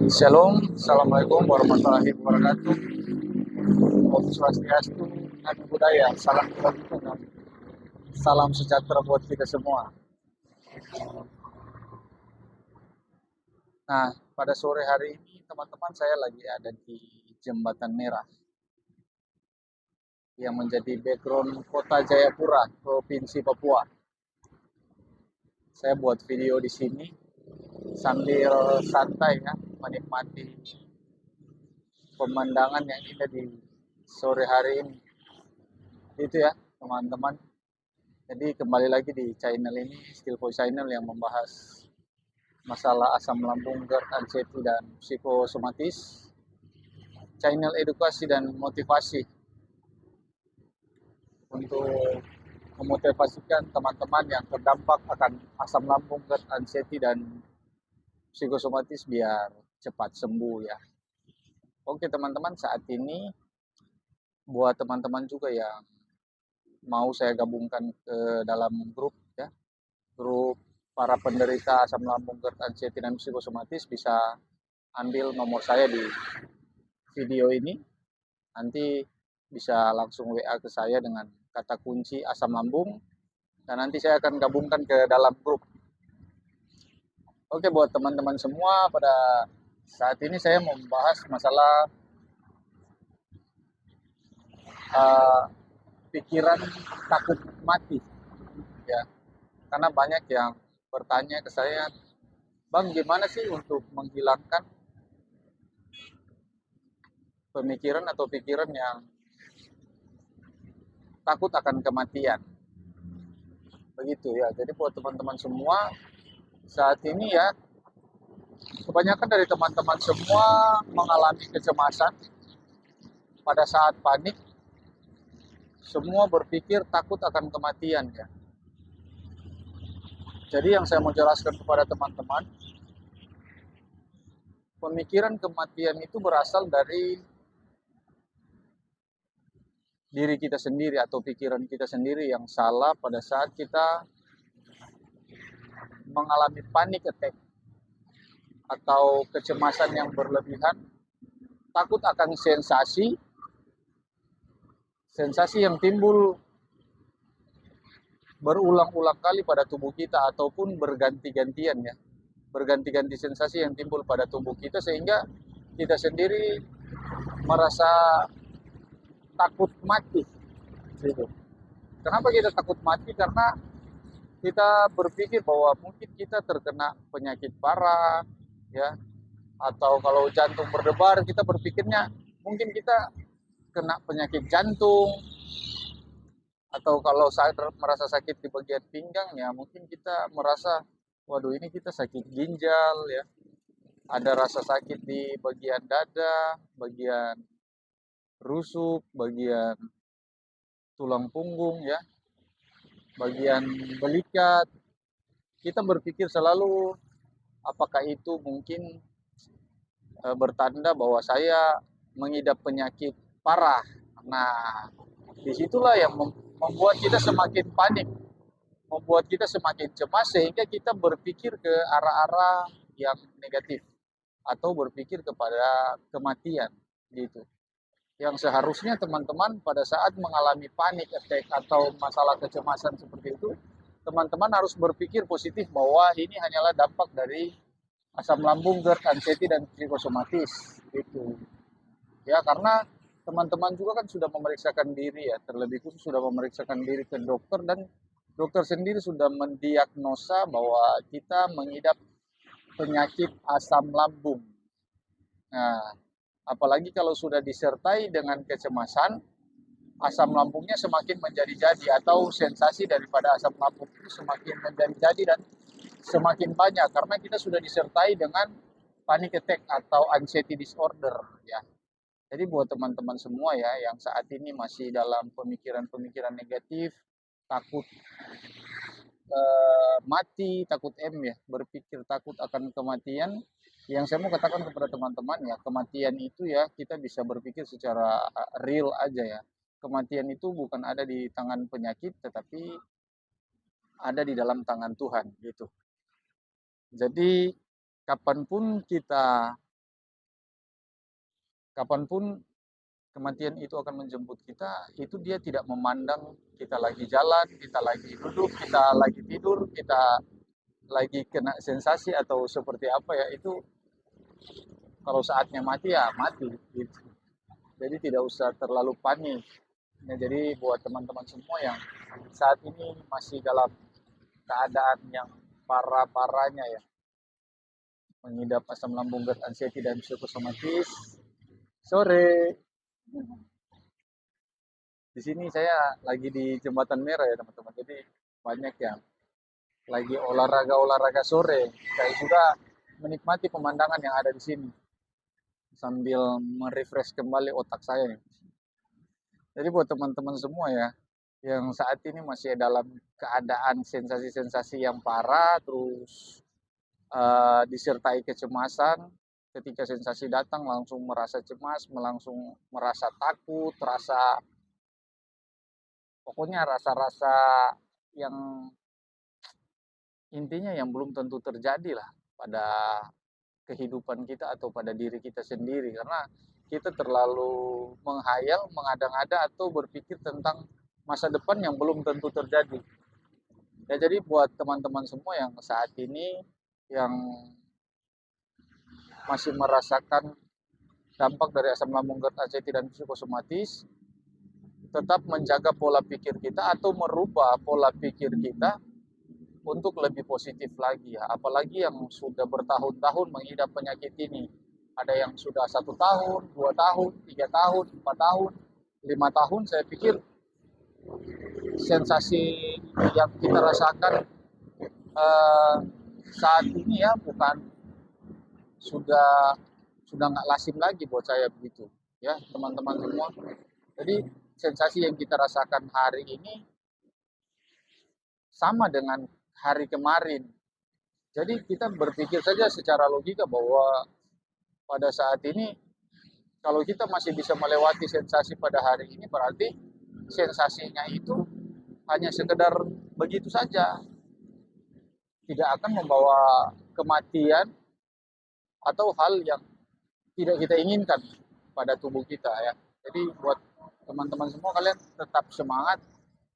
Shalom, Assalamualaikum warahmatullahi wabarakatuh. Om Swastiastu, Namo Buddhaya, salam kebajikan dan salam sejahtera buat kita semua. Nah, pada sore hari ini teman-teman saya lagi ada di Jembatan Merah yang menjadi background kota Jayapura, Provinsi Papua. Saya buat video di sini sambil santai ya, menikmati pemandangan yang indah di sore hari ini. Itu ya, teman-teman. Jadi kembali lagi di channel ini, Skillful Channel yang membahas masalah asam lambung, GERD, anxiety, dan psikosomatis. Channel edukasi dan motivasi untuk memotivasikan teman-teman yang terdampak akan asam lambung, GERD, anxiety, dan psikosomatis biar cepat sembuh ya. Oke teman-teman, saat ini buat teman-teman juga yang mau saya gabungkan ke dalam grup ya, grup para penderita asam lambung, GERD, anxiety, dan psikosomatis, bisa ambil nomor saya di video ini. Nanti bisa langsung WA ke saya dengan kata kunci asam lambung, dan nanti saya akan gabungkan ke dalam grup. Oke, buat teman-teman semua, pada saat ini saya mau membahas masalah pikiran takut mati ya. Karena banyak yang bertanya ke saya, Bang, gimana sih untuk menghilangkan pemikiran atau pikiran yang takut akan kematian? Begitu ya. Jadi buat teman-teman semua, saat ini ya, kebanyakan dari teman-teman semua mengalami kecemasan pada saat panik. Semua berpikir takut akan kematian ya. Jadi yang saya mau jelaskan kepada teman-teman, pemikiran kematian itu berasal dari diri kita sendiri atau pikiran kita sendiri yang salah pada saat kita mengalami panic attack atau kecemasan yang berlebihan, takut akan sensasi yang timbul berulang-ulang kali pada tubuh kita ataupun berganti-gantian ya. Berganti-ganti sensasi yang timbul pada tubuh kita sehingga kita sendiri merasa takut mati. Gitu. Kenapa kita takut mati? Karena kita berpikir bahwa mungkin kita terkena penyakit parah ya, atau kalau jantung berdebar kita berpikirnya mungkin kita kena penyakit jantung, atau kalau merasa sakit di bagian pinggang ya mungkin kita merasa waduh ini kita sakit ginjal ya, ada rasa sakit di bagian dada, bagian rusuk, bagian tulang punggung ya, bagian belikat. Kita berpikir selalu apakah itu mungkin bertanda bahwa saya mengidap penyakit parah. Nah, disitulah yang membuat kita semakin panik, membuat kita semakin cemas sehingga kita berpikir ke arah-arah yang negatif atau berpikir kepada kematian gitu. Yang seharusnya teman-teman pada saat mengalami panic attack atau masalah kecemasan seperti itu, teman-teman harus berpikir positif bahwa ini hanyalah dampak dari asam lambung, GERD, anxiety, dan psikosomatis gitu. Ya, karena teman-teman juga kan sudah memeriksakan diri ya, terlebih khusus sudah memeriksakan diri ke dokter, dan dokter sendiri sudah mendiagnosa bahwa kita mengidap penyakit asam lambung. Nah, apalagi kalau sudah disertai dengan kecemasan, asam lambungnya semakin menjadi-jadi atau sensasi daripada asam lambung itu semakin menjadi-jadi dan semakin banyak karena kita sudah disertai dengan panic attack atau anxiety disorder ya. Jadi buat teman-teman semua ya yang saat ini masih dalam pemikiran-pemikiran negatif, takut mati, takut ya, berpikir takut akan kematian, yang saya mau katakan kepada teman-teman ya, kematian itu ya kita bisa berpikir secara real aja ya. Kematian itu bukan ada di tangan penyakit, tetapi ada di dalam tangan Tuhan gitu. Jadi kapanpun kita kapanpun kematian itu akan menjemput kita, itu dia tidak memandang kita lagi jalan, kita lagi duduk, kita lagi tidur, kita lagi kena sensasi atau seperti apa ya, itu kalau saatnya mati ya mati gitu. Jadi tidak usah terlalu panik. Ya, jadi buat teman-teman semua yang saat ini masih dalam keadaan yang parah-parahnya ya, mengidap asam lambung, GERD, anxiety dan psikosomatis. Sore. Di sini saya lagi di Jembatan Merah ya teman-teman. Jadi banyak yang lagi olahraga sore. Saya juga menikmati pemandangan yang ada di sini sambil merefresh kembali otak saya. Jadi buat teman-teman semua ya, yang saat ini masih dalam keadaan sensasi-sensasi yang parah, terus disertai kecemasan, ketika sensasi datang langsung merasa cemas, langsung merasa takut, pokoknya rasa-rasa yang intinya yang belum tentu terjadi lah pada kehidupan kita atau pada diri kita sendiri, karena kita terlalu menghayal, mengada-ngada atau berpikir tentang masa depan yang belum tentu terjadi. Ya, jadi buat teman-teman semua yang saat ini yang masih merasakan dampak dari asam lambung, GERD, anxiety dan psikosomatis, tetap menjaga pola pikir kita atau merubah pola pikir kita untuk lebih positif lagi ya. Apalagi yang sudah bertahun-tahun mengidap penyakit ini. Ada yang sudah 1 tahun, 2 tahun, 3 tahun, 4 tahun, 5 tahun. Saya pikir sensasi yang kita rasakan saat ini ya bukan sudah nggak lazim lagi buat saya begitu ya teman-teman semua. Jadi sensasi yang kita rasakan hari ini sama dengan hari kemarin. Jadi kita berpikir saja secara logika bahwa pada saat ini kalau kita masih bisa melewati sensasi pada hari ini, berarti sensasinya itu hanya sekedar begitu saja. Tidak akan membawa kematian atau hal yang tidak kita inginkan pada tubuh kita ya. Jadi buat teman-teman semua, kalian tetap semangat,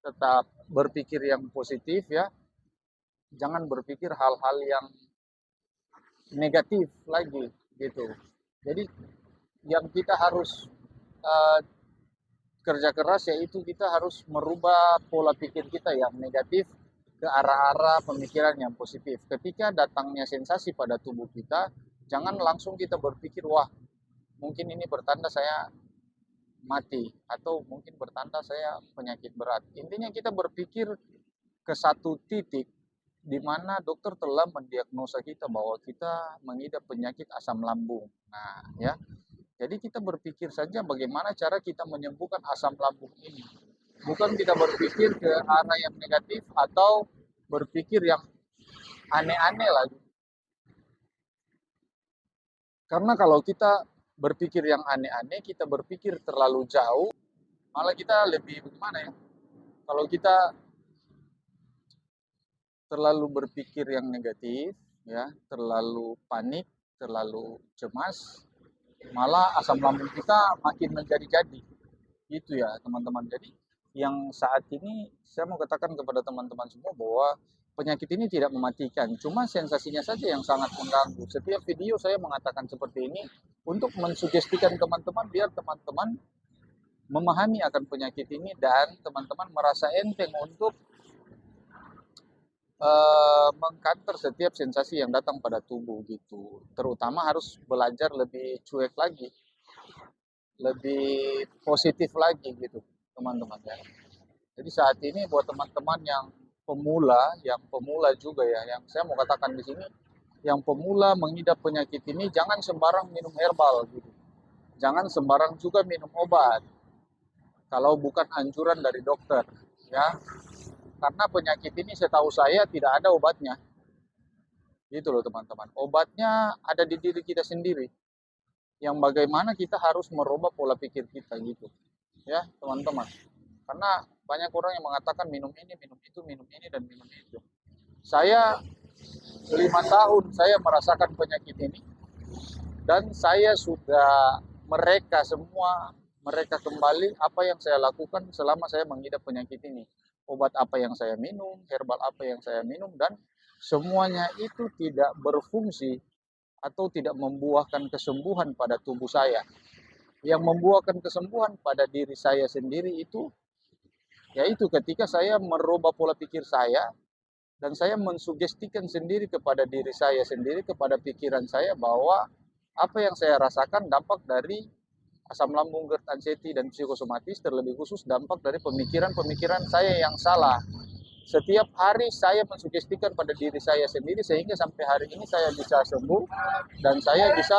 tetap berpikir yang positif ya. Jangan berpikir hal-hal yang negatif lagi gitu. Jadi yang kita harus kerja keras yaitu kita harus merubah pola pikir kita yang negatif ke arah-arah pemikiran yang positif. Ketika datangnya sensasi pada tubuh kita, jangan langsung kita berpikir, wah mungkin ini bertanda saya mati atau mungkin bertanda saya penyakit berat. Intinya kita berpikir ke satu titik di mana dokter telah mendiagnosa kita bahwa kita mengidap penyakit asam lambung. Nah, ya. Jadi kita berpikir saja bagaimana cara kita menyembuhkan asam lambung ini. Bukan kita berpikir ke arah yang negatif atau berpikir yang aneh-aneh lagi. Karena kalau kita berpikir yang aneh-aneh, kita berpikir terlalu jauh, malah kita lebih bagaimana ya? Kalau kita terlalu berpikir yang negatif, ya, terlalu panik, terlalu cemas, malah asam lambung kita makin menjadi-jadi. Itu ya, teman-teman. Jadi, yang saat ini saya mau katakan kepada teman-teman semua bahwa penyakit ini tidak mematikan, cuma sensasinya saja yang sangat mengganggu. Setiap video saya mengatakan seperti ini untuk mensugestikan teman-teman biar teman-teman memahami akan penyakit ini dan teman-teman merasa enteng untuk mengcounter setiap sensasi yang datang pada tubuh gitu. Terutama harus belajar lebih cuek lagi, lebih positif lagi gitu, teman-teman ya. Jadi saat ini buat teman-teman yang pemula juga ya, yang saya mau katakan di sini, yang pemula mengidap penyakit ini jangan sembarang minum herbal gitu. Jangan sembarang juga minum obat kalau bukan anjuran dari dokter ya. Karena penyakit ini setahu saya tidak ada obatnya. Gitu loh teman-teman. Obatnya ada di diri kita sendiri. Yang bagaimana kita harus merubah pola pikir kita gitu. Ya teman-teman. Karena banyak orang yang mengatakan minum ini, minum itu, minum ini, dan minum itu. Saya 5 tahun saya merasakan penyakit ini. Dan saya sudah mereka kembali apa yang saya lakukan selama saya mengidap penyakit ini. Obat apa yang saya minum, herbal apa yang saya minum, dan semuanya itu tidak berfungsi atau tidak membuahkan kesembuhan pada tubuh saya. Yang membuahkan kesembuhan pada diri saya sendiri itu, yaitu ketika saya merubah pola pikir saya, dan saya mensugestikan sendiri kepada diri saya sendiri, kepada pikiran saya, bahwa apa yang saya rasakan dampak dari asam lambung, GERD, anxiety, dan psikosomatis, terlebih khusus dampak dari pemikiran-pemikiran saya yang salah. Setiap hari saya mensugestikan pada diri saya sendiri sehingga sampai hari ini saya bisa sembuh dan saya bisa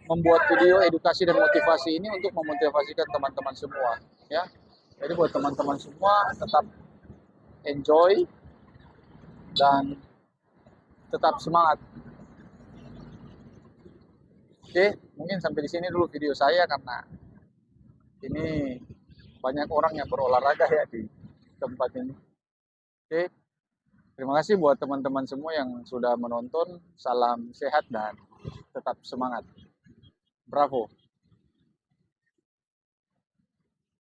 membuat video edukasi dan motivasi ini untuk memotivasikan teman-teman semua, ya. Jadi buat teman-teman semua tetap enjoy dan tetap semangat. Oke, mungkin sampai di sini dulu video saya karena ini banyak orang yang berolahraga ya di tempat ini. Oke, terima kasih buat teman-teman semua yang sudah menonton. Salam sehat dan tetap semangat. Bravo.